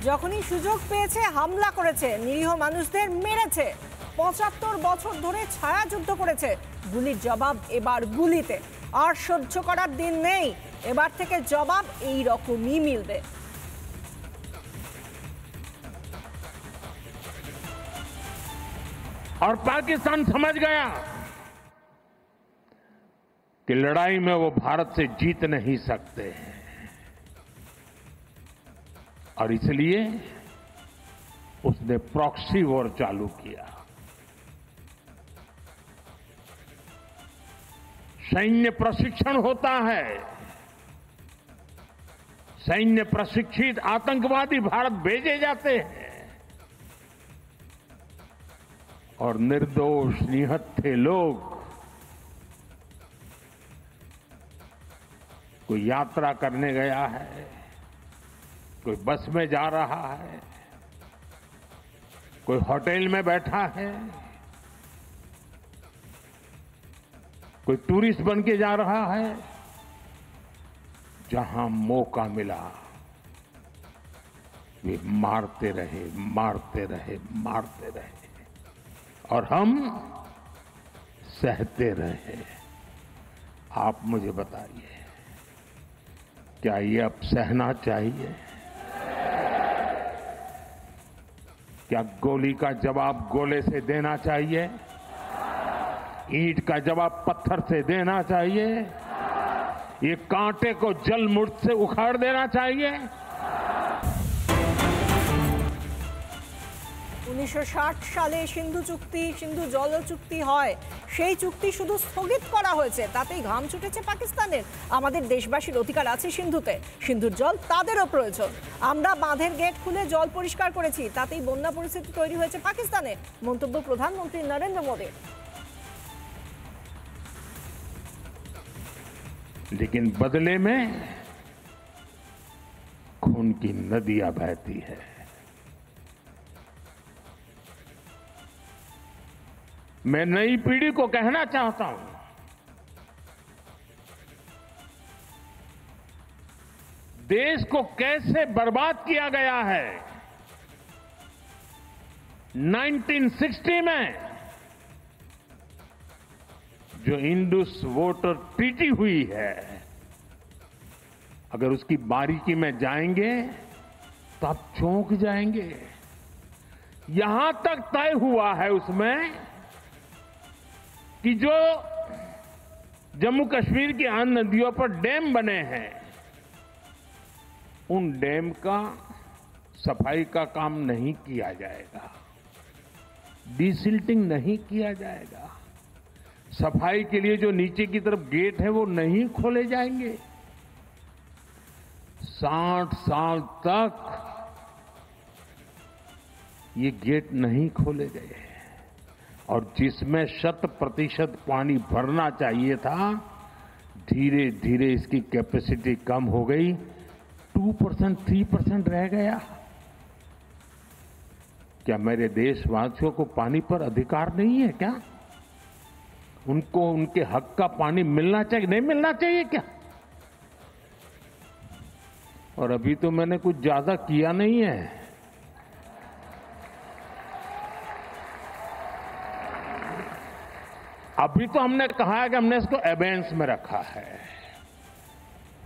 যখনই সুযোগ পেয়েছে হামলা করেছে, নিরীহ মানুষদের মেরেছে। ৭৫ বছর ধরে ছায়া যুদ্ধ করেছে। গুলির জবাব এবার গুলিতে। আর সহ্য করার দিন নেই, এবার থেকে জবাব এই রকমই মিলবে। और पाकिस्तान समझ गया कि लड़ाई में वो भारत से जीत नहीं सकते हैं और इसलिए उसने प्रॉक्सी वॉर चालू किया। सैन्य प्रशिक्षण होता है, सैन्य प्रशिक्षित आतंकवादी भारत भेजे जाते हैं और निर्दोष निहत्थे लोग कोई यात्रा करने गया है, कोई बस में जा रहा है, कोई होटल में बैठा है, कोई टूरिस्ट बन के जा रहा है, जहां मौका मिला वे मारते रहे, मारते रहे, मारते रहे और हम सहते रहे। आप मुझे बताइए, क्या ये अब सहना चाहिए? क्या गोली का जवाब गोले से देना चाहिए? ईंट का जवाब पत्थर से देना चाहिए? ये कांटे को जल मुठ से उखाड़ देना चाहिए? 1960 সালে সিন্ধু চুক্তি, সিন্ধু জল চুক্তি হয়। সেই চুক্তি শুধু স্থগিত করা হয়েছে, তাতেই ঘাম ছুটেছে পাকিস্তানের। আমাদের দেশবাসীর অধিকার আছে সিন্ধুতে, সিন্ধুর জল তাদেরও প্রয়োজন। আমরা বাঁধের গেট খুলে জল পরিষ্কার করেছি, তাতেই বন্যা পরিস্থিতি তৈরি হয়েছে পাকিস্তানে। মন্তব্য প্রধানমন্ত্রী নরেন্দ্র মোদী। लेकिन बदले में खून की नदियां बहती है। मैं नई पीढ़ी को कहना चाहता हूं, देश को कैसे बर्बाद किया गया है। 1960 में जो इंडस वाटर ट्रीटी हुई है, अगर उसकी बारीकी में जाएंगे तो आप चौंक जाएंगे। यहां तक तय हुआ है उसमें कि जो जम्मू कश्मीर की अन्य नदियों पर डैम बने हैं, उन डैम का सफाई का काम नहीं किया जाएगा, डिसिल्टिंग नहीं किया जाएगा। सफाई के लिए जो नीचे की तरफ गेट है वो नहीं खोले जाएंगे। 60 साल तक ये गेट नहीं खोले गए और जिसमें 100% पानी भरना चाहिए था, धीरे धीरे इसकी कैपेसिटी कम हो गई, 2%, 3% रह गया। क्या मेरे देशवासियों को पानी पर अधिकार नहीं है क्या? उनको उनके हक का पानी मिलना चाहिए, नहीं मिलना चाहिए क्या? और अभी तो मैंने कुछ ज्यादा किया नहीं है। अभी तो हमने कहा है कि हमने इसको एबेंस में रखा है,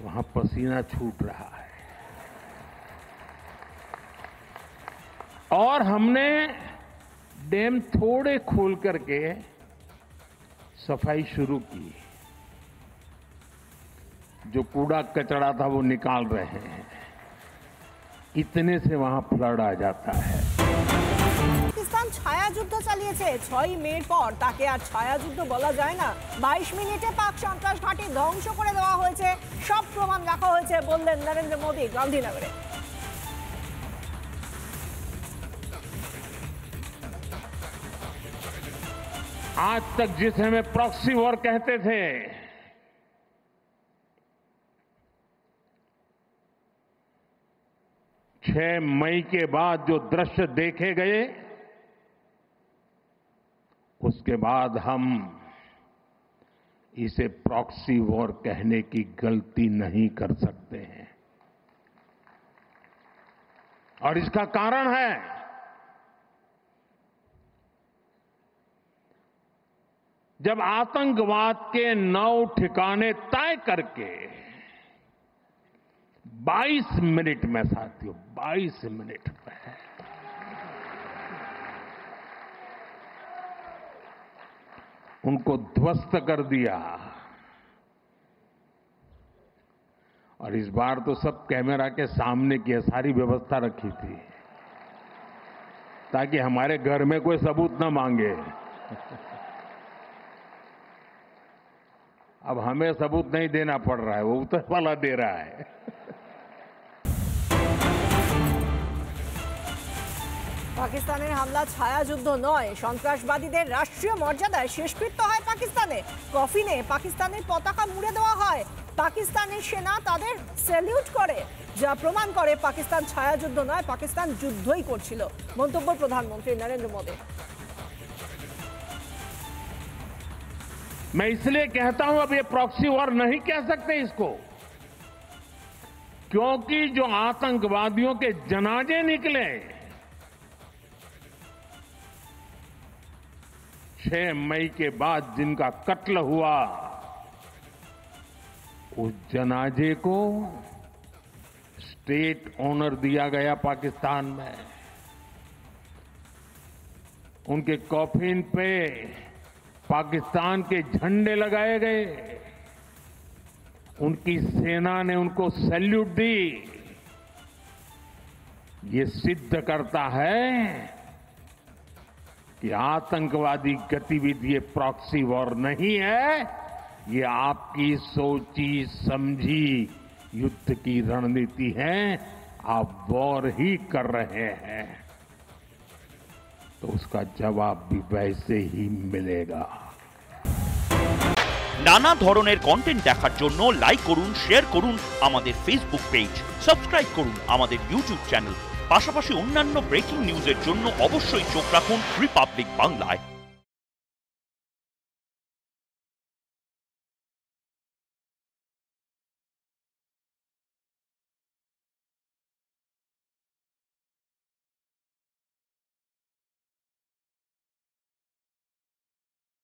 वहां पसीना छूट रहा है और हमने डैम थोड़े खोल करके सफाई शुरू की। जो कूड़ा कचरा था वो निकाल रहे हैं, इतने से वहां फ्लड आ जाता है। পাকিস্তান ছায়া যুদ্ধ চালিয়েছে 6 মের পর, তাকে আর ছায়া যুদ্ধ বলা যায় না। 22 মিনিটে পাক সন্ত্রাস ঘাঁটি ধ্বংস করে দেওয়া হয়েছে, সব প্রমাণ রাখা হয়েছে, বললেন নরেন্দ্র মোদী গান্ধীনগরে। आज तक जिसे हमें प्रॉक्सी वॉर कहते थे, 6 मई के बाद जो दृश्य देखे गए, उसके बाद हम इसे प्रॉक्सी वॉर कहने की गलती नहीं कर सकते हैं। और इसका कारण है जब आतंकवाद के 9 ठिकाने तय करके 22 मिनट में साथियों 22 मिनट में उनको ध्वस्त कर दिया। और इस बार तो सब कैमरा के सामने की सारी व्यवस्था रखी थी ताकि हमारे घर में कोई सबूत न मांगे। अब हमें सबूत नहीं देना पड़ रहा है, वो ऊपर वाला दे रहा है। পাকিস্তানের হামলা ছায়াযুদ্ধ নয়, সন্ত্রাসবাদীদের রাষ্ট্রীয় মর্যাদায় শেষকৃত্য হয় পাকিস্তানে। কফিনে পাকিস্তানের পতাকা মুড়ে দেওয়া হয়, পাকিস্তানের সেনা তাদের স্যালিউট করে, যা প্রমাণ করে পাকিস্তান ছায়াযুদ্ধ নয়, পাকিস্তান যুদ্ধই করছিল। মন্তব্য প্রধানমন্ত্রী নরেন্দ্র মোদী। मैं इसलिए कहता हूं अब ये प्रॉक्सी वॉर नहीं कह सकते इसको, क्योंकि जो आतंकवादियों के जनाजे निकले 6 मई के बाद जिनका कत्ल हुआ, उस जनाजे को स्टेट ऑनर दिया गया पाकिस्तान में। उनके कॉफिन पे पाकिस्तान के झंडे लगाए गए, उनकी सेना ने उनको सैल्यूट दी। ये सिद्ध करता है कि आतंकवादी गतिविधि प्रॉक्सी वॉर नहीं है, ये आपकी सोची समझी युद्ध की रणनीति है। आप वॉर ही कर रहे हैं तो उसका जवाब भी वैसे ही मिलेगा। নানা ধরনের কন্টেন্ট দেখার জন্য লাইক করুন, শেয়ার করুন আমাদের ফেসবুক পেজ, সাবস্ক্রাইব করুন আমাদের ইউটিউব চ্যানেল। পাশাপাশি অন্যান্য ব্রেকিং নিউজের জন্য অবশ্যই চোখ রাখুন রিপাবলিক বাংলায়।